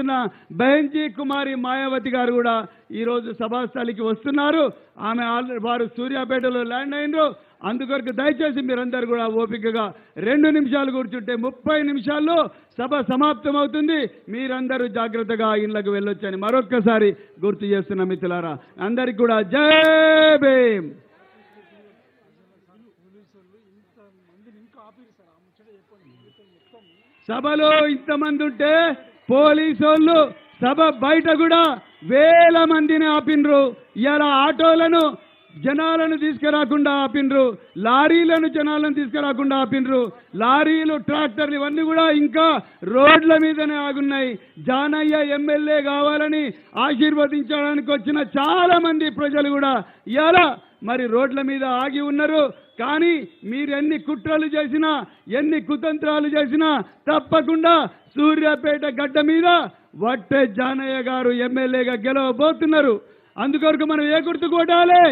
చేస్తున్న బెహెన్జీ కుమారి మాయావతి గారు కూడా ఈ రోజు సభాస్థలికి వస్తున్నారు. ఆమె వారు సూర్యాపేటలో ల్యాండ్ అయినరు. అందుకొరకు దయచేసి మీరందరూ కూడా ఓపికగా 2 నిమిషాలు కూర్చుంటే 30 నిమిషాల్లో సభ సమాప్తం అవుతుంది. మీరందరూ జాగ్రత్తగా ఇళ్లకు వెళ్ళొచ్చని మరొక్కసారి గుర్తు చేస్తున్న మిత్రులారా, అందరికి కూడా జై భీమ్. సభలో ఇంతమంది ఉంటే పోలీసు వాళ్ళు సభ బయట కూడా వేల మందిని ఆపినరు. ఇలా ఆటోలను జనాలను తీసుకురాకుండా ఆపినరు, లారీలను జనాలను తీసుకురాకుండా ఆపినరు. లారీలు, ట్రాక్టర్లు ఇవన్నీ కూడా ఇంకా రోడ్ల మీదనే ఆగున్నాయి. జానయ్య ఎమ్మెల్యే కావాలని ఆశీర్వదించడానికి వచ్చిన చాలా మంది ప్రజలు కూడా ఇలా మరి రోడ్ల మీద ఆగి ఉన్నారు. కానీ మీరు ఎన్ని కుట్రలు చేసినా, ఎన్ని కుతంత్రాలు చేసినా తప్పకుండా సూర్యాపేట గడ్డ మీద వట్టే జానయ్య గారు ఎమ్మెల్యేగా గెలవబోతున్నారు. అందుకొరకు మనం ఏ గుర్తు కొట్టాలి?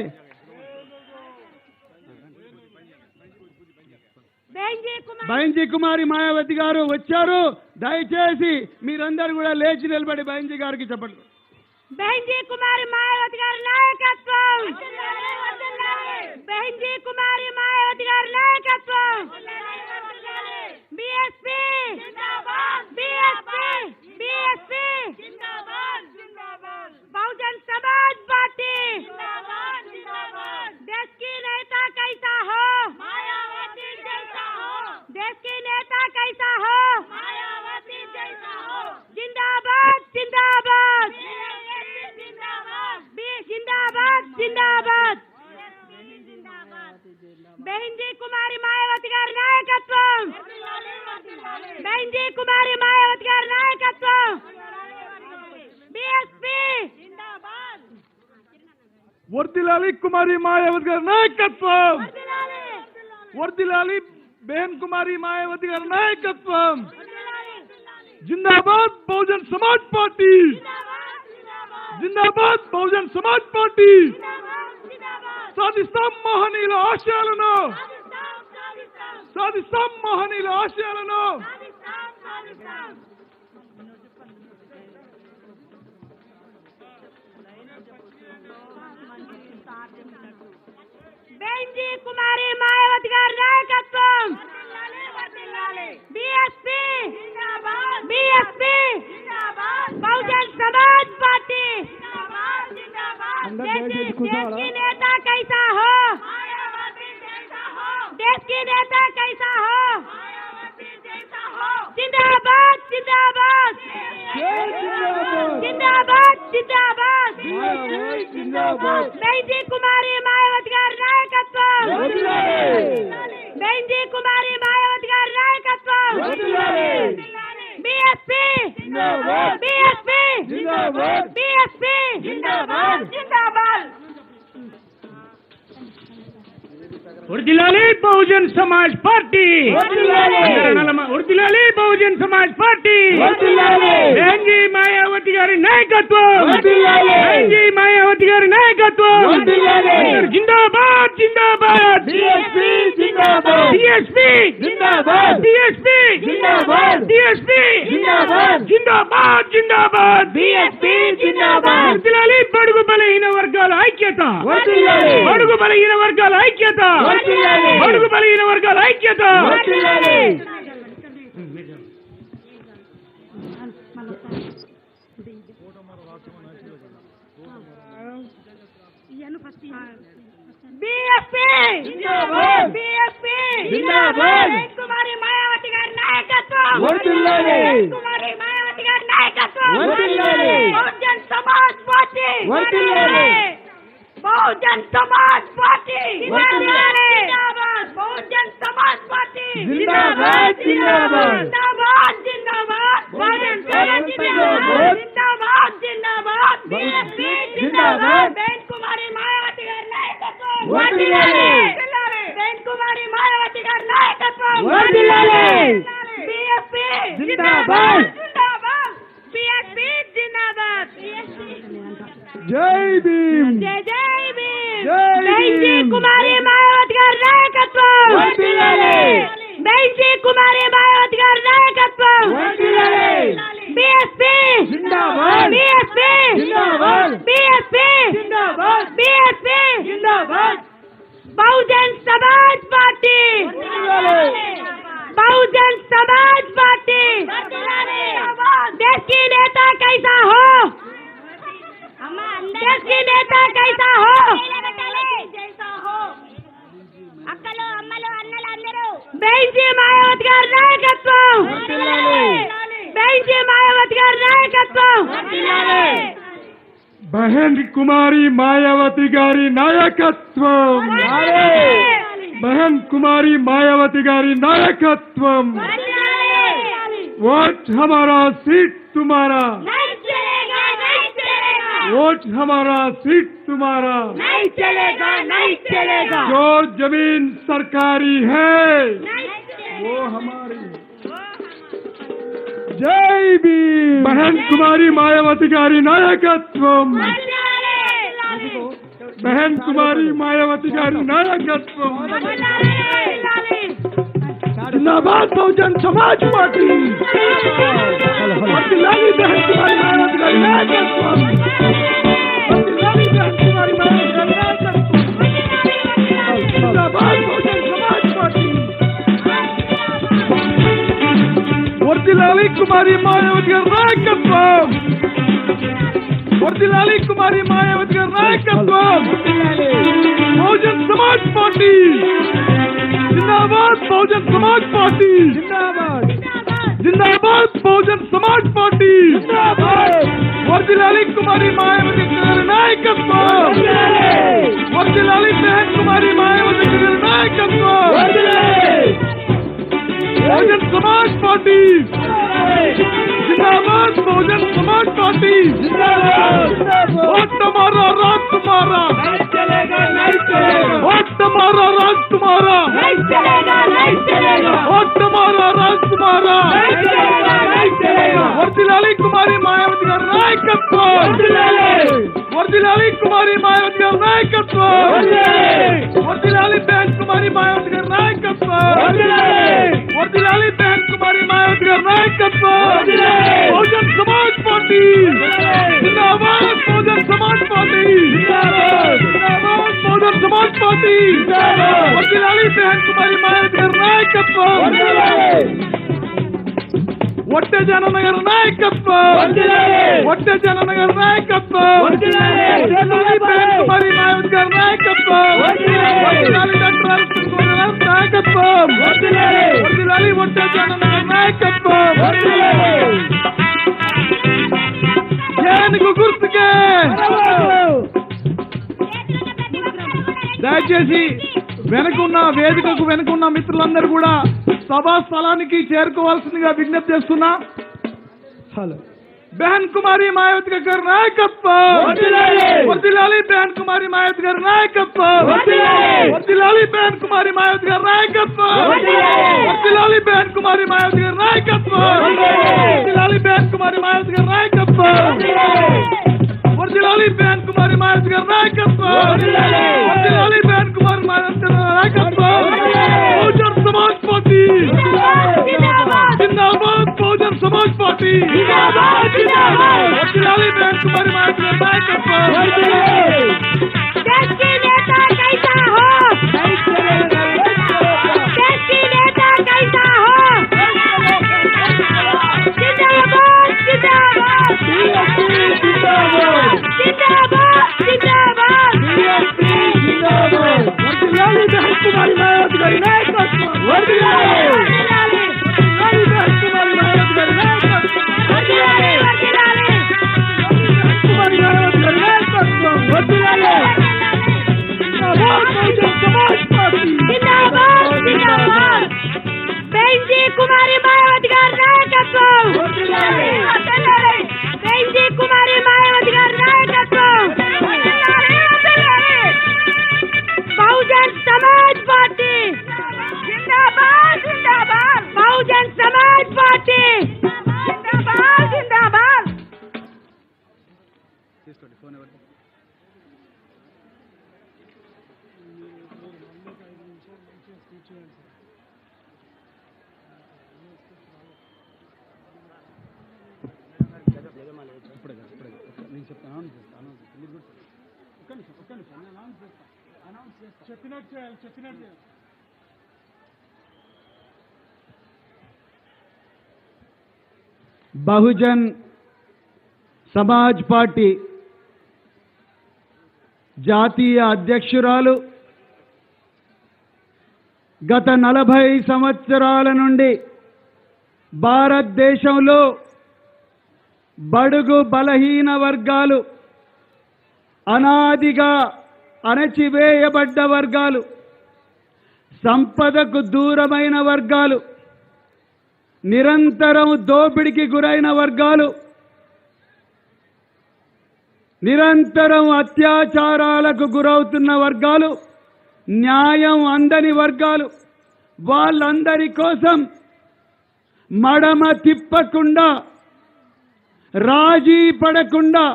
బెహెన్జీ కుమారి మాయావతి గారు వచ్చారు. దయచేసి మీరందరూ కూడా లేచి నిలబడి బెహెన్జీ గారికి చెప్పండి. బెహెన్జీ కుమారి మాయావతి గారి నాయకత్వం, బెహెన్జీ కుమారి మాయావతి గారి నాయకత్వం, BSP BSP BSP Bahujan Samaj party देश की नेता कैसा हो मायावती जैसा हो, देश की नेता कैसा हो मायावती जैसा हो, जिंदाबाद जिंदाबाद जिंदाबाद जिंदाबाद బెహెన్జీ కుమారి మాయావతి గారి నాయకత్వం, బెహెన్జీ కుమారి మాయావతి గారి నాయకత్వం, బీఎస్పీ వర్దిలాలి కుమారి మాయావతి గారి నాయకత్వం, వర్దిలాలి బెహన్ కుమారి మాయావతి గారి నాయకత్వం. జిందాబాద్ బహుజన్ సమాజ్ పార్టీ, జిందాబాద్ బహుజన్ సమాజ్ పార్టీ. సాధిస్తాం మహనీయుల ఆశయాలను, సాధిస్తాం మహనీయుల ఆశయాలను. బెహెన్జీ కుమారి మాయావతి గారి నాయకత్వం, BSP BSP Bahujan Samaj party. देश की नेता कैसा हो, देश की नेता कैसा हो, जिंदाबाद जिंदाबाद जिंदाबाद जिंदाबाद. बहनजी कुमारी मायावती गारी नायकत्వం, बहनजी कुमारी मायावती गारी नायकत्వం, बीएसपी बीएसपी बीएसपी जिंदाबाद जिंदाबाद. వర్ధిల్లాలి బహుజన్ సమాజ్ పార్టీ, వర్ధిల్లాలి బహుజన్ సమాజ్ పార్టీ. బెహెన్జీ మాయావతి గారి నాయకత్వం, బెహెన్జీ మాయావతి గారి నాయకత్వం. జిందాబాద్ జిందాబాద్, బీఎస్పీ జిందాబాద్, బీఎస్పీ జిందాబాద్, బీఎస్పీ జిందాబాద్, బీఎస్పీ జిందాబాద్, జిందాబాద్ జిందాబాద్, బీఎస్పీ జిందాబాద్. వర్ధిల్లాలి బడుగు బలహీన వర్గాల ఐక్యత, బడుగు బలహీన వర్గాల ఐక్యత, బడుగు బలహీన వర్గాల ఐక్యత. बीएसपी बीएसपी जिंदाबाद. कुमारी मायावती गारी नायकत्వం, कुमारी मायावती गारी नायकत्వం. बहुजन समाज पार्टी, बहुजन समाज पार्टी जिंदाबाद, बहुजन समाज पार्टी जिंदाबाद जिंदाबाद जिंदाबाद. बहुजन समाज जिंदाबाद जिंदाबाद जिंदाबाद. बीएसपी जिंदाबाद. बहन कुमारी मायावती गारी नायकत्వం, बहन कुमारी मायावती गारी नायकत्వం. बीएसपी जिंदाबाद जिंदाबाद, बीएसपी जिंदाबाद. జై భీమ్, जय जय भीम. बहनजी कुमारी मायावती गारी नायकत्వం, बहनजी कुमारी मायावती गारी नायकत्వం. बीएसपी जिंदाबाद बीएसपी जिंदाबाद बीएसपी जिंदाबाद बहुजन समाज पार्टी बहुजन समाज पार्टी देश की नेता कैसा हो देश की नेता कैसा हो అక్కలు అమ్మలు అన్నలు అందరూ బెంజీ మాయావతి గారి నాయకత్వం బెంజీ మాయావతి గారి నాయకత్వం बहन कुमारी मायावती गारी नायकत्वम बहन कुमारी मायावती गारी नायकत्वम वोट हमारा सीट तुम्हारा नहीं चलेगा नहीं चलेगा वोट हमारा सीट तुम्हारा नहीं चलेगा नहीं चलेगा जो जमीन सरकारी है नहीं वो हमारी जय भीम बहन कुमारी मायावती गारी नायकत्वम बहन कुमारी मायावती गारी नायकत्वम जिंदाबाद बहुजन समाज पार्टी वर्धिल्लाली बहन कुमारी मायावती गारी नायकत्वम वर्धिल्लाली बहन कुमारी मायावती गारी नायकत्वम जिंदाबाद बहुजन समाज पार्टी वर्धिल्लाली कुमारी मायावती गारी नायकत्वम वर्धिल्लाली कुमारी मायावती गारी नायकत्वम बहुजन समाज पार्टी जिंदाबाद बहुजन समाज पार्टी जिंदाबाद जिंदाबाद बहुजन समाज पार्टी जिंदाबाद वर्धिल्लाली कुमारी मायावती गारी नायकत्वम वर्धिल्लाली बहन कुमारी मायावती गारी नायकत्वम बहुजन समाज पार्टी जिंदाबाद बहुजन समाज पार्टी वोट तुम्हारा राज तुम्हारा नहीं चलेगा नहीं चलेगा वोट तुम्हारा राज तुम्हारा नहीं चलेगा नहीं चलेगा वोट तुम्हारा राज तुम्हारा नहीं चलेगा नहीं चलेगा वर्धिल्लाली कुमारी मायावती गारी नायकत्वम वर्धिल्लाली कुमारी मायावती गारी नायकत्वम वर्धिल्लाली बहन कुमारी मायावती गारी नायकत्वम वर्धिल्लाली बहन कुमारी मायावती गारी नायकत्वम बहुजन समाज पार्टी जिंदाबाद बहुजन समाज पार्टी जिंदाबाद बहुजन समाज पार्टी वर्धिल्लाली बहन कुमारी मायावती गारी नायकत्वम वट्टे जननगर नायकत्वम वट्टे जननगर नायकत्वम वर्धिल्लाली बहन कुमारी मायावती गारी नायकत्वम वर्धिल्लाली डॉक्टर राजकुमार नायकत्वम वर्धिल्लाली वट्टे जननगर नायकत्वम ఏనుగు గుర్తుకే దయచేసి వెనుకున్న వేదికకు వెనుకున్న మిత్రులందరూ కూడా సభా స్థలానికి చేరుకోవాల్సిందిగా విజ్ఞప్తి చేస్తున్నా. హలో बहन कुमारी मायावती गारी नायकत्वम वर्धिल्लाली बहन कुमारी मायावती गारी नायकत्वम वर्धिल्लाली बहन कुमारी मायावती गारी नायकत्वम वर्धिल्लाली बहन कुमारी मायावती गारी नायकत्वम वर्धिल्लाली बहन कुमारी मायावती गारी नायकत्वम वर्धिल्लाली बहन कुमारी मायावती गारी नायकत्वम वर्धिल्लाली बहन कुमारी मायावती गारी नायकत्वम बहुजन समाज पार्टी जिंदाबाद बहुजन समाज पार्टी वर्धिल्लाली बहन कुमारी मायावती गारी नायकत्वम देश की नेता कैसा हो देश की नेता कैसा हो जिंदाबाद जिंदाबाद जिंदाबाद जिंदाबाद वर्धिल्लाली बहन कुमारी मायावती गारी नायकत्वम वर्धिल्लाली बहन कुमारी मायावती गारी नायकत्वम कुमारी मायावती गारी नायकत्वम वर्धिल्लाली जिंदाबाद बहुजन समाज पार्टी जिंदाबाद जिंदाबाद बेंजी कुमारी मायावती गारी नायकत्वम बेंजी कुमारी मायावती गारी नायकत्वम बहुजन समाज पार्टी जिंदाबाद जिंदाबाद बहुजन समाज पार्टी जिंदाबाद जिंदाबाद బహుజన్ సమాజ్ పార్టీ జాతీయ అధ్యక్షురాలు గత 40 సంవత్సరాల నుండి భారతదేశంలో బడుగు బలహీన వర్గాలు, అనాదిగా అణచివేయబడ్డ వర్గాలు, సంపదకు దూరమైన వర్గాలు, నిరంతరం దోపిడికి గురైన వర్గాలు, నిరంతరం అత్యాచారాలకు గురవుతున్న వర్గాలు, న్యాయం అందని వర్గాలు, వాళ్ళందరి కోసం మడమ తిప్పకుండా, రాజీ పడకుండా,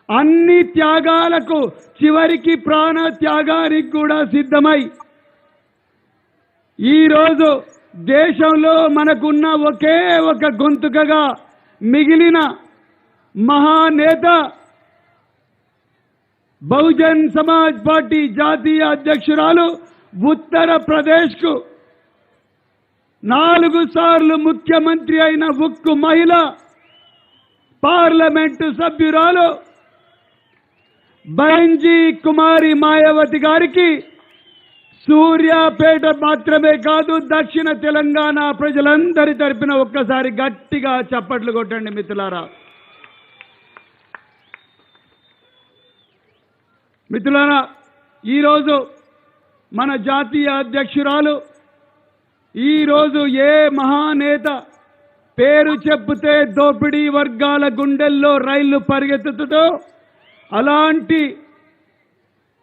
అన్ని త్యాగాలకు చివరికి ప్రాణ త్యాగానికి కూడా సిద్ధమై ఈరోజు దేశంలో మనకున్న ఒకే ఒక గొంతుకగా మిగిలిన మహానేత బహుజన్ సమాజ్ పార్టీ జాతీయ అధ్యక్షురాలు, ఉత్తరప్రదేశ్కు 4 సార్లు ముఖ్యమంత్రి అయిన ఉక్కు మహిళ, పార్లమెంటు సభ్యురాలు బెంజీ కుమారి మాయావతి గారికి సూర్యాపేట మాత్రమే కాదు, దక్షిణ తెలంగాణ ప్రజలందరి తరపున ఒక్కసారి గట్టిగా చప్పట్లు కొట్టండి మిత్రులారా. మిత్రులారా, ఈరోజు మన జాతీయ అధ్యక్షురాలు, ఈరోజు ఏ మహానేత పేరు చెప్తే దోపిడీ వర్గాల గుండెల్లో రైళ్లు పరిగెత్తుతుందో అలాంటి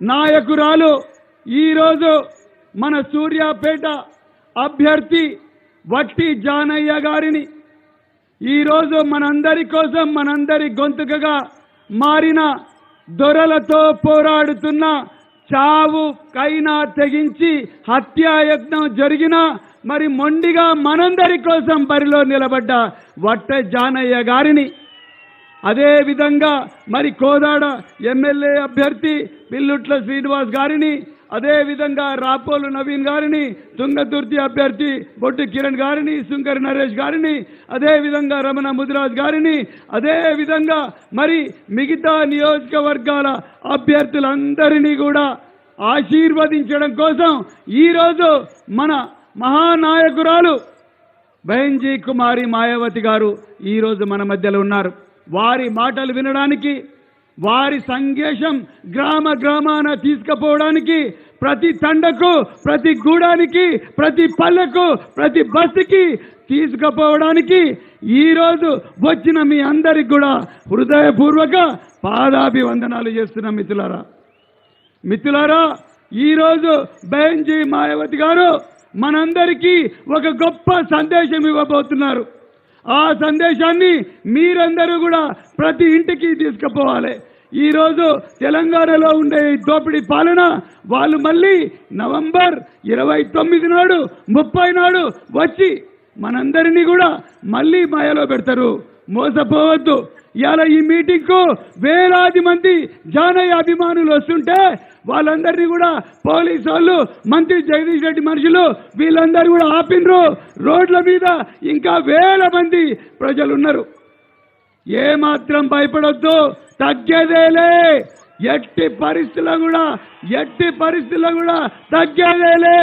నాయకురాలు ఈరోజు మన సూర్యాపేట అభ్యర్థి వట్టి జానయ్య గారిని ఈరోజు మనందరి కోసం, మనందరి గొంతుకగా మారిన, దొరలతో పోరాడుతున్న, చావుకైనా తెగించి హత్యాయత్నం జరిగిన, మరి మొండిగా మనందరి కోసం బరిలో నిలబడ్డ వట్ట జానయ్య గారిని, అదే విధంగా మరి కోదాడ ఎమ్మెల్యే అభ్యర్థి పిల్లుట్ల శ్రీనివాస్ గారిని, అదే విధంగా రాపోలు నవీన్ గారిని, తుంగతుర్తి అభ్యర్థి బొట్టు కిరణ్ గారిని, శుంకర్ నరేష్ గారిని, అదే విధంగా రమణ ముదిరాజ్ గారిని, అదే విధంగా మరి మిగతా నియోజకవర్గాల అభ్యర్థులందరినీ కూడా ఆశీర్వదించడం కోసం ఈరోజు మన మహానాయకురాలు బెంజీ కుమారి మాయావతి గారు ఈరోజు మన మధ్యలో ఉన్నారు. వారి మాటలు వినడానికి, వారి సందేశం గ్రామ గ్రామాన తీసుకుపోవడానికి, ప్రతి తండకు, ప్రతి గూడానికి, ప్రతి పల్లెకు, ప్రతి బస్సుకి తీసుకుపోవడానికి ఈరోజు వచ్చిన మీ అందరికి కూడా హృదయపూర్వక పాదాభివందనాలు చేస్తున్నాం మిత్రులారా. మిత్రులారా, ఈరోజు బెంజీ మాయావతి గారు మనందరికీ ఒక గొప్ప సందేశం ఇవ్వబోతున్నారు. ఆ సందేశాన్ని మీరందరూ కూడా ప్రతి ఇంటికి తీసుకుపోవాలి. ఈరోజు తెలంగాణలో ఉండే దోపిడీ పాలన వాళ్ళు మళ్ళీ నవంబర్ 29 నాడు 30 నాడు వచ్చి మనందరినీ కూడా మళ్ళీ మాయలో పెడతారు. మోసపోవద్దు. ఇవాళ ఈ మీటింగ్కు వేలాది మంది జానయ్య అభిమానులు వస్తుంటే వాళ్ళందరినీ కూడా పోలీసు వాళ్ళు, మంత్రి జగదీష్ రెడ్డి మనుషులు వీళ్ళందరూ కూడా ఆపినరు. రోడ్ల మీద ఇంకా వేల మంది ప్రజలు ఉన్నారు. ఏమాత్రం భయపడొద్దు, తగ్గేదేలే. ఎట్టి పరిస్థితుల్లో కూడా తగ్గేదేలే.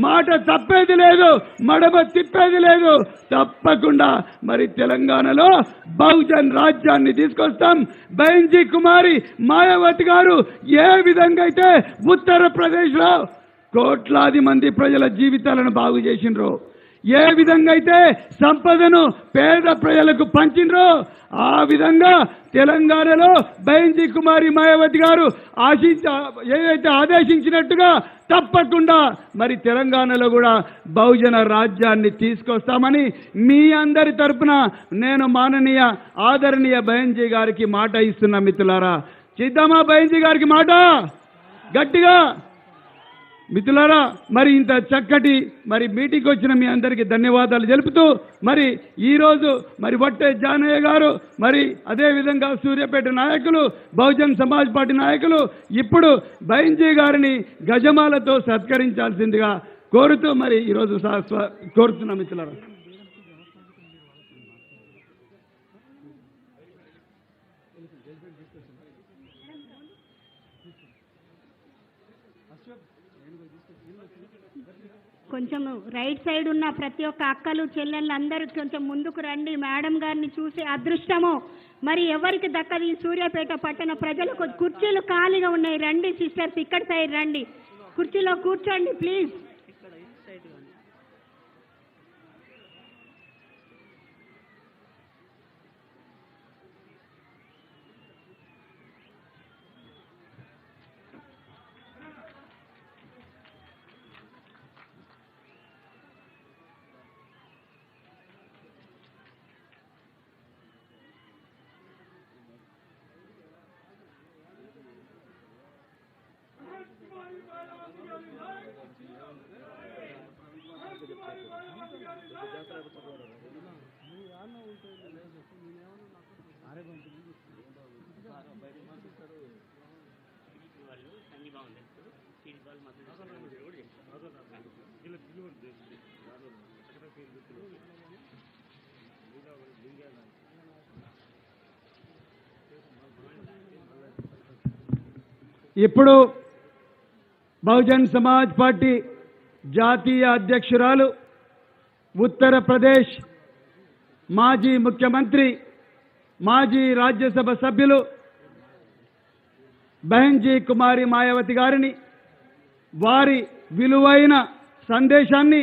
మాట తప్పేది లేదు, మడమ తిప్పేది లేదు. తప్పకుండా మరి తెలంగాణలో బహుజన్ రాజ్యాన్ని తీసుకొస్తాం. బెంజీ కుమారి మాయావతి గారు ఏ విధంగా అయితే ఉత్తరప్రదేశ్లో కోట్లాది మంది ప్రజల జీవితాలను బాగు చేసినరో, ఏ విధంగా అయితే సంపదను పేద ప్రజలకు పంచినరో, ఆ విధంగా తెలంగాణలో బెంజీ కుమారి మాయావతి గారు ఏదైతే ఆదేశించినట్టుగా తప్పకుండా మరి తెలంగాణలో కూడా బహుజన రాజ్యాన్ని తీసుకొస్తామని మీ అందరి తరపున నేను మాననీయ ఆదరణీయ బెంజీ గారికి మాట ఇస్తున్నా. మిత్రులారా, చేద్దామా బెంజీ గారికి మాట గట్టిగా? మిత్రులారా, మరి ఇంత చక్కటి మరి మీటింగ్కి వచ్చిన మీ అందరికీ ధన్యవాదాలు తెలుపుతూ మరి ఈరోజు మరి వట్టే జానయ్య గారు మరి అదేవిధంగా సూర్యాపేట నాయకులు బహుజన్ సమాజ్ పార్టీ నాయకులు ఇప్పుడు బైంజీ గారిని గజమాలతో సత్కరించాల్సిందిగా కోరుతూ మరి ఈరోజు కోరుతున్నాం మిత్రులారా. కొంచెం రైట్ సైడ్ ఉన్న ప్రతి ఒక్క అక్కలు చెల్లెళ్ళు అందరూ కొంచెం ముందుకు రండి. మేడం గారిని చూసే అదృష్టము మరి ఎవరికి దక్కదు. ఈ సూర్యాపేట పట్టణ ప్రజలకు కుర్చీలు ఖాళీగా ఉన్నాయి. రండి సిస్టర్స్, ఇక్కడ సైడ్ రండి, కుర్చీలో కూర్చోండి ప్లీజ్. ఇప్పుడు బహుజన్ సమాజ్ పార్టీ జాతీయ అధ్యక్షురాలు ఉత్తరప్రదేశ్ మాజీ ముఖ్యమంత్రి మాజీ రాజ్యసభ సభ్యులు బహన్జీ కుమారి మాయావతి గారిని వారి విలువైన సందేశాన్ని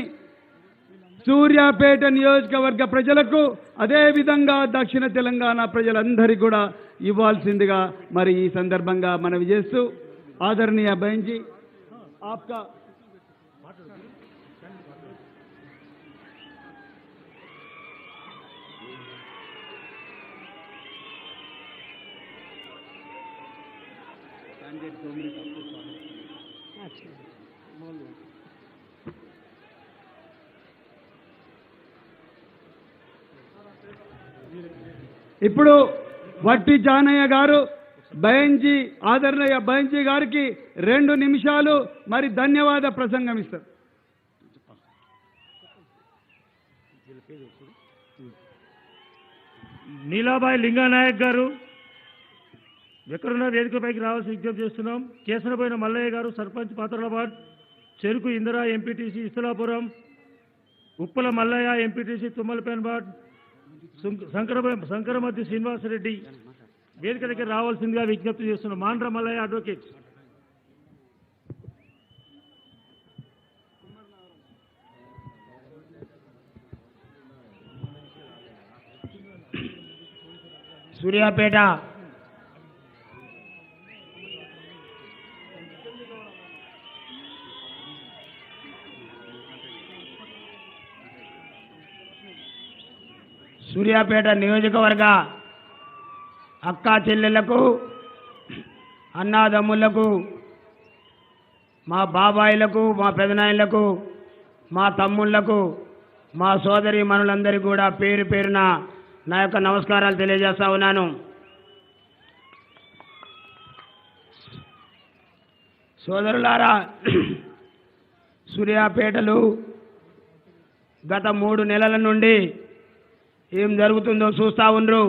సూర్యాపేట నియోజకవర్గ ప్రజలకు అదేవిధంగా దక్షిణ తెలంగాణ ప్రజలందరికీ కూడా ఇవ్వాల్సిందిగా మరి ఈ సందర్భంగా మనవి చేస్తూ ఆదరణీయ బహన్జీ आपका ఇప్పుడు వట్టి జానయ్య గారు బహన్జీ ఆదరణీయ బహన్జీ గారికి 2 నిమిషాలు మరి ధన్యవాద ప్రసంగం ఇస్తారు. నీలాబాయి లింగానాయక్ గారు ఎక్కడున్న వేదికపైకి రావాల్సి విజ్ఞప్తి చేస్తున్నాం. కేసనపోయిన మల్లయ్య గారు సర్పంచ్ పాత్రలాబాద్, చెరుకు ఇందిరా ఎంపీటీసీ ఇస్తలాపురం, ఉప్పల మల్లయ్య ఎంపీటీసీ తుమ్మలపేనబాద్, శంకరమద్ది శ్రీనివాసరెడ్డి వేదిక దగ్గర రావాల్సిందిగా విజ్ఞప్తి చేస్తున్నాం. మాండ్ర మల్లయ్య అడ్వకేట్. సూర్యాపేట నియోజకవర్గ అక్కా చెల్లెళ్లకు, అన్నాదమ్ములకు, మా బాబాయిలకు, మా పెదనాయనలకు, మా తమ్ముళ్లకు, మా సోదరి మనులందరికీ కూడా పేరు పేరున నా యొక్క నమస్కారాలు తెలియజేస్తా ఉన్నాను. సోదరులారా, సూర్యాపేటలో గత 3 నెలల నుండి ఏం జరుగుతుందో చూస్తూ ఉండ్రు.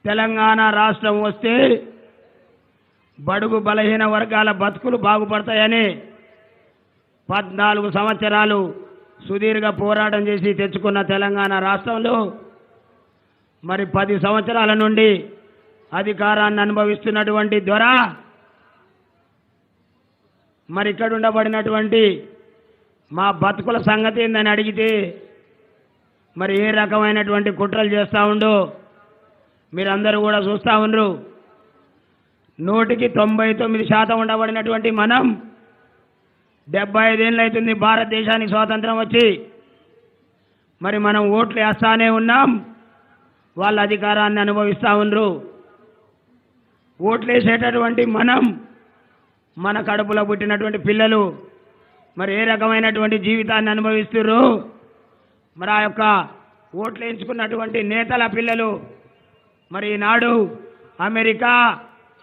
తెలంగాణ రాష్ట్రం వస్తే బడుగు బలహీన వర్గాల బతుకులు బాగుపడతాయని 14 సంవత్సరాలు సుదీర్ఘ పోరాటం చేసి తెచ్చుకున్న తెలంగాణ రాష్ట్రంలో మరి 10 సంవత్సరాల నుండి అధికారాన్ని అనుభవిస్తున్నటువంటి దొర మరి ఇక్కడ ఉండబడినటువంటి మా బతుకుల సంగతి ఏందని అడిగితే మరి ఏ రకమైనటువంటి కుట్రలు చేస్తూ ఉండు మీరందరూ కూడా చూస్తూ ఉండరు. 99% ఉండబడినటువంటి మనం 75 ఏళ్ళు అవుతుంది భారతదేశానికి స్వాతంత్రం వచ్చి. మరి మనం ఓట్లు వేస్తానే ఉన్నాం, వాళ్ళ అధికారాన్ని అనుభవిస్తూ ఉండరు. ఓట్లు వేసేటటువంటి మనం మన కడుపులో పుట్టినటువంటి పిల్లలు మరి ఏ రకమైనటువంటి జీవితాన్ని అనుభవిస్తుర్రు, మరి ఆ యొక్క ఓట్లు ఎంచుకున్నటువంటి నేతల పిల్లలు మరి ఈనాడు అమెరికా,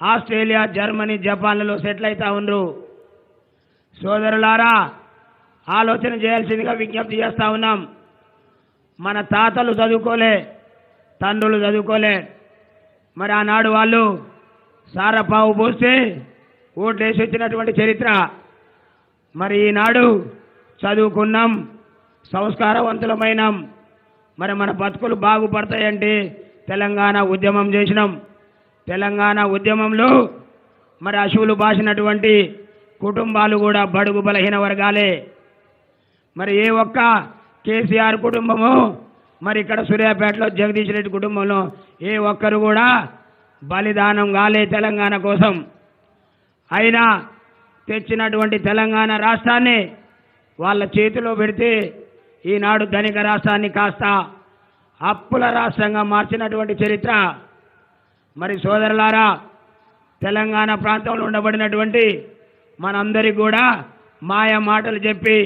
ఆస్ట్రేలియా, జర్మనీ, జపాన్లలో సెటిల్ అవుతా ఉన్నారు. సోదరులారా, ఆలోచన చేయాల్సిందిగా విజ్ఞప్తి చేస్తూ ఉన్నాం. మన తాతలు చదువుకోలే, తండ్రులు చదువుకోలే, మరి ఆనాడు వాళ్ళు సారపావు పోస్తే ఓట్లేసి వచ్చినటువంటి చరిత్ర. మరి ఈనాడు చదువుకున్నాం, సంస్కారవంతులమైనాం, మరి మన బతుకులు బాగుపడతాయంటే తెలంగాణ ఉద్యమం చేసినాం. తెలంగాణ ఉద్యమంలో మరి అశువులు బాసినటువంటి కుటుంబాలు కూడా బడుగు బలహీన వర్గాలే. మరి ఏ ఒక్క కేసీఆర్ కుటుంబము, మరి ఇక్కడ సూర్యాపేటలో జగదీష్ రెడ్డి కుటుంబంలో ఏ ఒక్కరు కూడా బలిదానం కాలే తెలంగాణ కోసం. అయినా తెచ్చినటువంటి తెలంగాణ రాష్ట్రాన్ని వాళ్ళ చేతిలో పెడితే ఈనాడు ధనిక రాష్ట్రాన్ని కాస్త అప్పుల రాష్ట్రంగా మార్చినటువంటి చరిత్ర. మరి సోదరులారా, తెలంగాణ ప్రాంతంలో ఉండబడినటువంటి మనందరికీ కూడా మాయ మాటలు చెప్పి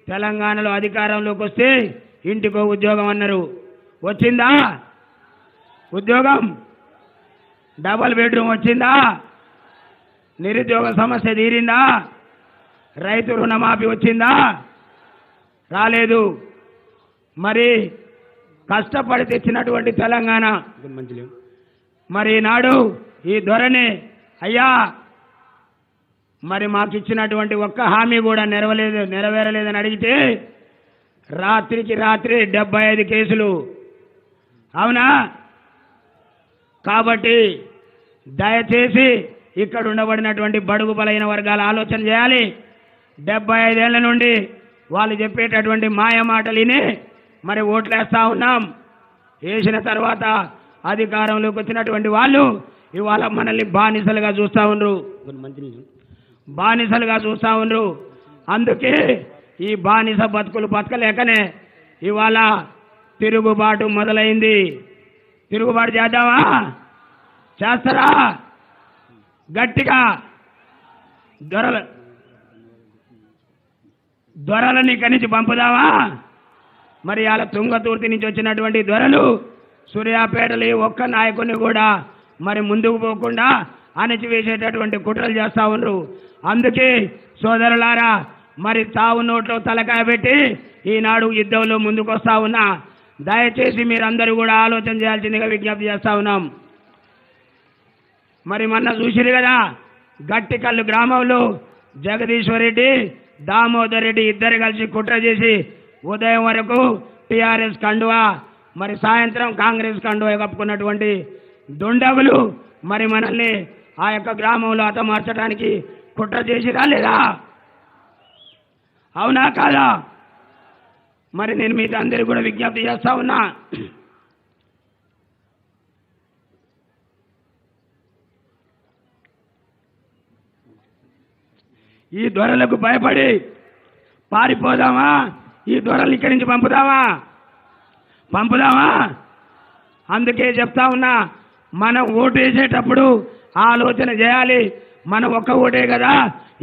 తెలంగాణలో అధికారంలోకి వస్తే ఇంటికో ఉద్యోగం అన్నారు. వచ్చిందా ఉద్యోగం? డబల్ బెడ్రూమ్ వచ్చిందా? నిరుద్యోగ సమస్య తీరిందా? రైతు రుణమాఫీ వచ్చిందా? రాలేదు. మరి కష్టపడి తెచ్చినటువంటి తెలంగాణ మరి నాడు ఈ ధోరణి అయ్యా మరి మాకు ఇచ్చినటువంటి ఒక్క హామీ కూడా నెరవేరలేదని అడిగితే రాత్రికి రాత్రి 75 కేసులు. అవునా? కాబట్టి దయచేసి ఇక్కడ ఉండబడినటువంటి బడుగు బలైన వర్గాల ఆలోచన చేయాలి. 75 ఏళ్ల నుండి వాళ్ళు చెప్పేటటువంటి మాయ మాటలు విని మరి ఓట్లేస్తా ఉన్నాం. వేసిన తర్వాత అధికారంలోకి వచ్చినటువంటి వాళ్ళు ఇవాళ మనల్ని బానిసలుగా చూస్తూ ఉండ్రు, బానిసలుగా చూస్తూ ఉండ్రు. అందుకే ఈ బానిస బతుకులు బతకలేకనే ఇవాళ తిరుగుబాటు మొదలైంది. తిరుగుబాటు చేద్దామా? చేస్తారా? గట్టిగా దొరలని ఇక్కడి నుంచి పంపుదామా? మరి అలా తుంగతుర్తి నుంచి వచ్చినటువంటి దొరలు సూర్యాపేటలో ఒక్క నాయకుని కూడా మరి ముందుకు పోకుండా అణచివేసేటటువంటి కుట్రలు చేస్తూ ఉన్నారు. అందుకే సోదరులారా, మరి తావు నోట్లో తలకాయ పెట్టి ఈనాడు యుద్ధంలో ముందుకు వస్తూ ఉన్నా. దయచేసి మీరందరూ కూడా ఆలోచన చేయాల్సిందిగా విజ్ఞప్తి చేస్తూ ఉన్నాం. మరి మొన్న చూసిరు కదా, గట్టికల్లు గ్రామంలో జగదీశ్వర్ రెడ్డి, దామోదర్ రెడ్డి ఇద్దరు కలిసి కుట్ర చేసి ఉదయం వరకు టీఆర్ఎస్ కండువా, మరి సాయంత్రం కాంగ్రెస్ కండువా కప్పుకున్నటువంటి దుండగులు మరి మనల్ని ఆ యొక్క గ్రామంలో హతమార్చడానికి కుట్ర చేసిరా లేదా? అవునా కాదా? మరి నేను మీతో అందరికీ కూడా విజ్ఞప్తి చేస్తా ఉన్నా. ఈ దొరలకు భయపడి పారిపోదామా? ఈ దొరలు ఇక్కడి నుంచి పంపుదామా? అందుకే చెప్తా ఉన్నా, మనం ఓటు వేసేటప్పుడు ఆలోచన చేయాలి. మనం ఒక్క ఓటే కదా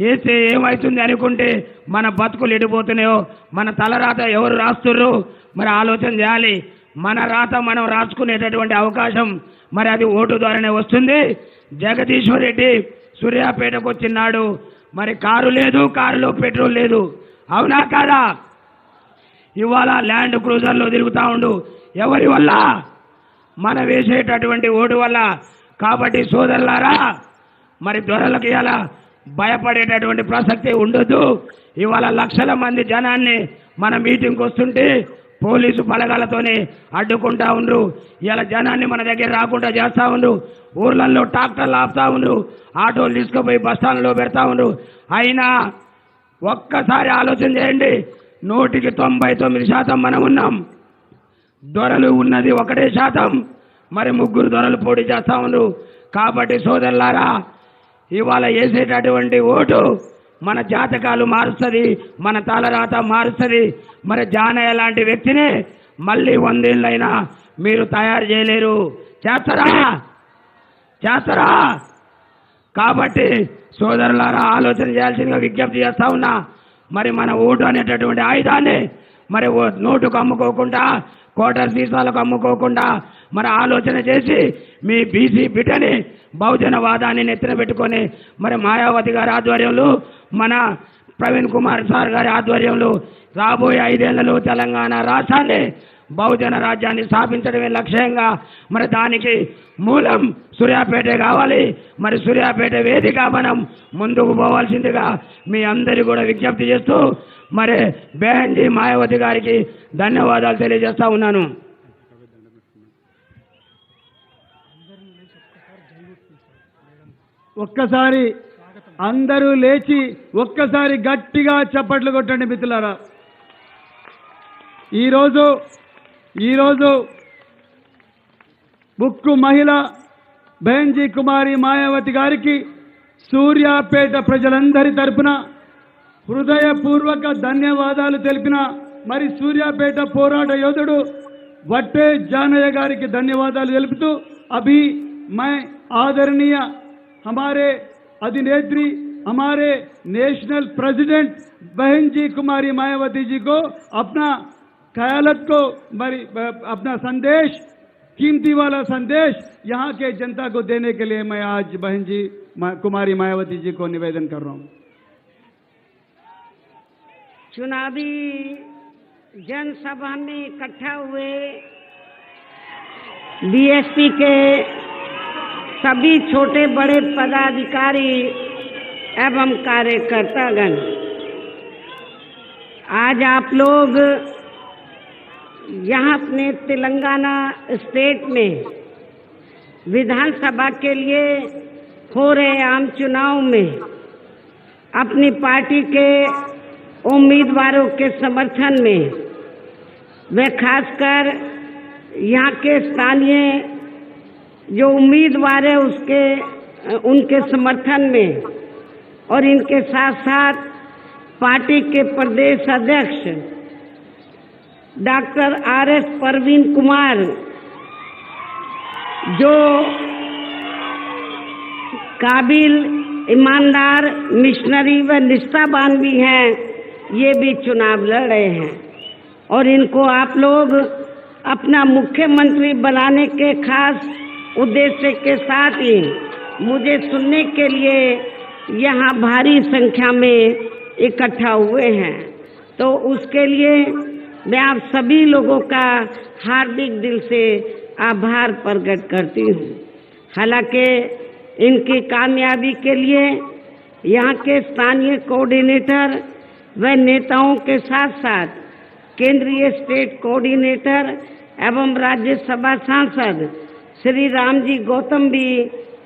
వేస్తే ఏమవుతుంది అనుకుంటే మన బతుకులు ఎడిపోతున్నాయో, మన తలరాత ఎవరు రాస్తుర్రు మరి ఆలోచన చేయాలి. మన రాత మనం రాసుకునేటటువంటి అవకాశం మరి అది ఓటు ద్వారానే వస్తుంది. జగదీశ్వర్ రెడ్డి సూర్యాపేటకు వచ్చినాడు, మరి కారు లేదు, కారులో పెట్రోల్ లేదు. అవునా కాదా? ఇవాళ ల్యాండ్ క్రూజర్లో తిరుగుతూ ఉండు. ఎవరి వల్ల? మనం వేసేటటువంటి ఓటు వల్ల. కాబట్టి సోదరులారా, మరి దొరలకు ఇలా భయపడేటటువంటి ప్రసక్తి ఉండొద్దు. ఇవాళ లక్షల మంది జనాన్ని మన మీటింగ్కి వస్తుంటే పోలీసు బలగాలతోనే అడ్డుకుంటా ఉండ్రు. ఇలా జనాన్ని మన దగ్గర రాకుండా చేస్తూ ఉండ్రు. ఊర్లలో ట్రాక్టర్లు ఆపుతా ఉండ్రు, ఆటోలు తీసుకుపోయి బస్టాండ్లో పెడతా ఉండ్రు. అయినా ఒక్కసారి ఆలోచన చేయండి, 99% మనం ఉన్నాం, దొరలు ఉన్నది 1%. మరి 3 దొరలు పోటీ చేస్తా ఉండ్రు. కాబట్టి సోదరులారా, ఇవాళ వేసేటటువంటి ఓటు మన జాతకాలు మారుస్తుంది, మన తలరాత మారుస్తుంది. మరి జానయ్య లాంటి వ్యక్తిని మళ్ళీ 100 ఏళ్ళైనా మీరు తయారు చేయలేరు. చేస్తారా? కాబట్టి సోదరులారా ఆలోచన చేయాల్సిందిగా విజ్ఞప్తి చేస్తా ఉన్నా. మరి మన ఓటు అనేటటువంటి ఆయుధాన్ని మరి నోటుకు అమ్ముకోకుండా, కోటర్ సీసాలకు అమ్ముకోకుండా మరి ఆలోచన చేసి మీ బీసీ బిడ్డని బహుజనవాదాన్ని నెత్తిన పెట్టుకొని మరి మాయావతి గారి ఆధ్వర్యంలో, మన ప్రవీణ్ కుమార్ సార్ గారి ఆధ్వర్యంలో రాబోయే 5 ఏళ్లలో తెలంగాణ రాష్ట్రాన్ని బహుజన రాజ్యాన్ని స్థాపించడమే లక్ష్యంగా మరి దానికి మూలం సూర్యాపేట కావాలి. మరి సూర్యాపేట వేదిక మనం ముందుకు పోవాల్సిందిగా మీ అందరి కూడా విజ్ఞప్తి చేస్తూ మరి బెహన్జీ మాయావతి గారికి ధన్యవాదాలు తెలియజేస్తా ఉన్నాను. ఒక్కసారి అందరూ లేచి ఒక్కసారి గట్టిగా చప్పట్లు కొట్టండి మిత్రులారా. ఈరోజు ముక్కు మహిళ బెహన్జీ కుమారి మాయావతి గారికి సూర్యాపేట ప్రజలందరి తరపున హృదయపూర్వక ధన్యవాదాలు తెలిపిన మరి సూర్యాపేట పోరాట యోధుడు వట్టే జానయ్య గారికి ధన్యవాదాలు తెలుపుతూ अभी मैं आदरणीय हमारे अधिनेत्री हमारे नेशनल प्रेसिडेंट बहन जी कुमारी मायावती जी को अपना ख्यालत को अपना संदेश, कीमती वाला संदेश यहाँ के जनता को देने के लिए मैं आज बहन जी कुमारी मायावती जी को निवेदन कर रहा हूँ. चुनावी जनसभा में इकट्ठा हुए बीएसपी के सभी छोटे बड़े पदाधिकारी एवं कार्यकर्तागण, आज आप लोग यहाँ अपने तेलंगाना स्टेट में विधानसभा के लिए हो रहे आम चुनाव में अपनी पार्टी के उम्मीदवारों के समर्थन में व खासकर यहाँ के स्थानीय जो उम्मीदवार है उनके समर्थन में और इनके साथ साथ पार्टी के प्रदेश अध्यक्ष डॉक्टर आर.एस. परवीन कुमार जो काबिल, ईमानदार, मिशनरी व निष्ठावान भी हैं, ये भी चुनाव लड़ रहे हैं और इनको आप लोग अपना मुख्यमंत्री बनाने के खास उद्देश्य के साथ ही मुझे सुनने के लिए यहाँ भारी संख्या में इकट्ठा हुए हैं। तो उसके लिए मैं आप सभी लोगों का हार्दिक दिल से आभार प्रकट करती हूँ। हालांकि इनकी कामयाबी के लिए यहाँ के स्थानीय कोऑर्डिनेटर व नेताओं के साथ साथ केंद्रीय स्टेट कोऑर्डिनेटर एवं राज्यसभा सांसद श्री रामजी गौतम भी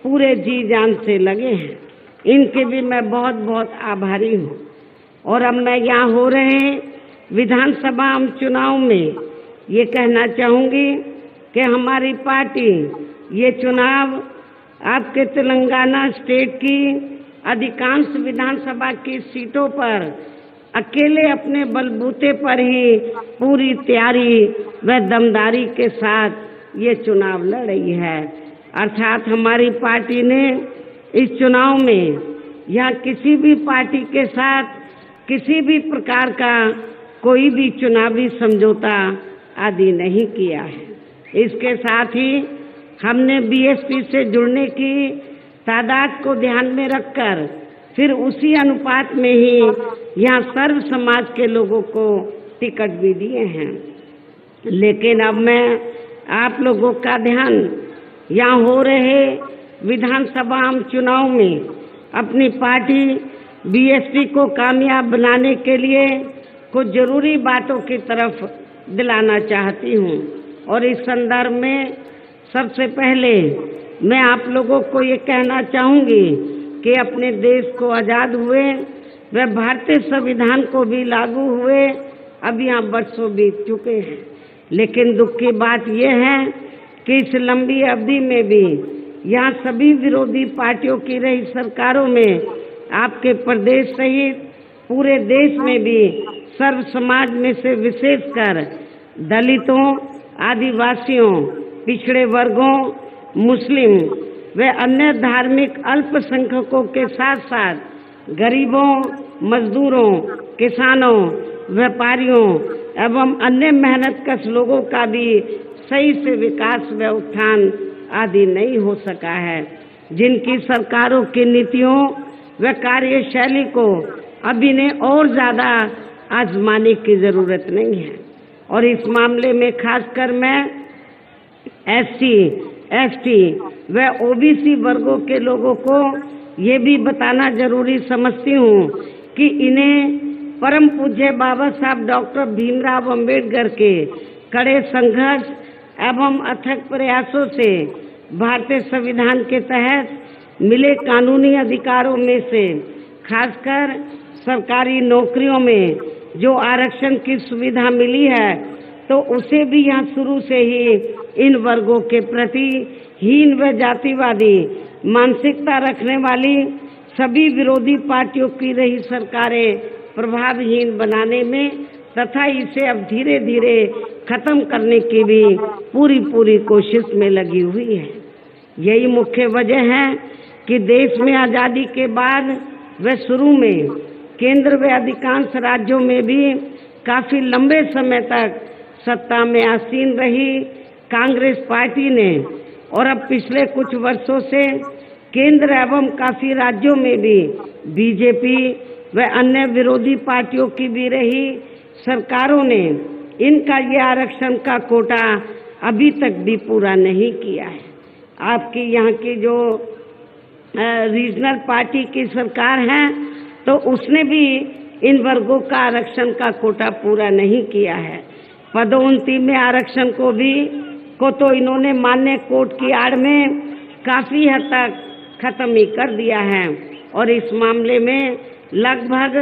पूरे जी जान से लगे हैं। इनके भी मैं बहुत बहुत आभारी हूँ। और अब मैं यहाँ हो रहे विधानसभा चुनाव में ये कहना चाहूँगी कि हमारी पार्टी ये चुनाव आपके तेलंगाना स्टेट की अधिकांश विधानसभा की सीटों पर अकेले अपने बलबूते पर ही पूरी तैयारी व दमदारी के साथ ये चुनाव लड़ रही है। अर्थात हमारी पार्टी ने इस चुनाव में या किसी भी पार्टी के साथ किसी भी प्रकार का कोई भी चुनावी समझौता आदि नहीं किया है। इसके साथ ही हमने बीएसपी से जुड़ने की तादाद को ध्यान में रखकर फिर उसी अनुपात में ही यहाँ सर्व समाज के लोगों को टिकट भी दिए हैं। लेकिन अब मैं आप लोगों का ध्यान यहाँ हो रहे विधानसभा चुनाव में अपनी पार्टी बीएसपी को कामयाब बनाने के लिए कुछ जरूरी बातों की तरफ दिलाना चाहती हूँ। और इस संदर्भ में सबसे पहले मैं आप लोगों को ये कहना चाहूँगी कि अपने देश को आज़ाद हुए व भारतीय संविधान को भी लागू हुए अब यहाँ वर्षों बीत चुके हैं। लेकिन दुख की बात यह है कि इस लंबी अवधि में भी यहाँ सभी विरोधी पार्टियों की रही सरकारों में आपके प्रदेश सहित पूरे देश में भी सर्व समाज में से विशेषकर दलितों, आदिवासियों, पिछड़े वर्गों, मुस्लिम व अन्य धार्मिक अल्पसंख्यकों के साथ साथ गरीबों, मजदूरों, किसानों, व्यापारियों एवं अन्य मेहनतकश लोगों का भी सही से विकास व उत्थान आदि नहीं हो सका है, जिनकी सरकारों की नीतियों व कार्यशैली को अब इन्हें और ज़्यादा आजमाने की ज़रूरत नहीं है। और इस मामले में खासकर मैं SC, ST व OBC वर्गों के लोगों को ये भी बताना जरूरी समझती हूँ कि इन्हें परम पूज्य बाबा साहब डॉक्टर भीमराव अंबेडकर के कड़े संघर्ष एवं अथक प्रयासों से भारतीय संविधान के तहत मिले कानूनी अधिकारों में से खासकर सरकारी नौकरियों में जो आरक्षण की सुविधा मिली है, तो उसे भी यहाँ शुरू से ही इन वर्गों के प्रति हीन व जातिवादी मानसिकता रखने वाली सभी विरोधी पार्टियों की रही सरकारें प्रभावहीन बनाने में तथा इसे अब धीरे धीरे खत्म करने की भी पूरी कोशिश में लगी हुई है। यही मुख्य वजह है कि देश में आज़ादी के बाद व शुरू में केंद्र व अधिकांश राज्यों में भी काफ़ी लंबे समय तक सत्ता में आसीन रही कांग्रेस पार्टी ने और अब पिछले कुछ वर्षों से केंद्र एवं काफ़ी राज्यों में भी बीजेपी व अन्य विरोधी पार्टियों की भी रही सरकारों ने इनका ये आरक्षण का कोटा अभी तक भी पूरा नहीं किया है। आपकी यहाँ की जो रीजनल पार्टी की सरकार है तो उसने भी इन वर्गों का आरक्षण का कोटा पूरा नहीं किया है। पदोन्नति में आरक्षण को तो इन्होंने मान्य कोर्ट की आड़ में काफ़ी हद तक खत्म ही कर दिया है और इस मामले में लगभग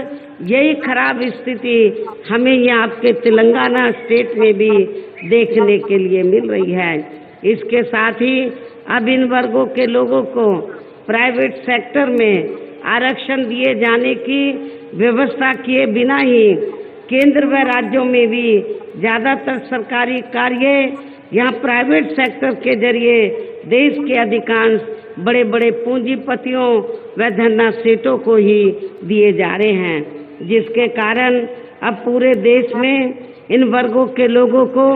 यही खराब स्थिति हमें यहाँ आपके तेलंगाना स्टेट में भी देखने के लिए मिल रही है। इसके साथ ही अब इन वर्गों के लोगों को प्राइवेट सेक्टर में आरक्षण दिए जाने की व्यवस्था किए बिना ही केंद्र व राज्यों में भी ज़्यादातर सरकारी कार्य यहाँ प्राइवेट सेक्टर के जरिए देश के अधिकांश बड़े बड़े पूंजीपतियों व धन्ना सेठों को ही दिए जा रहे हैं, जिसके कारण अब पूरे देश में इन वर्गों के लोगों को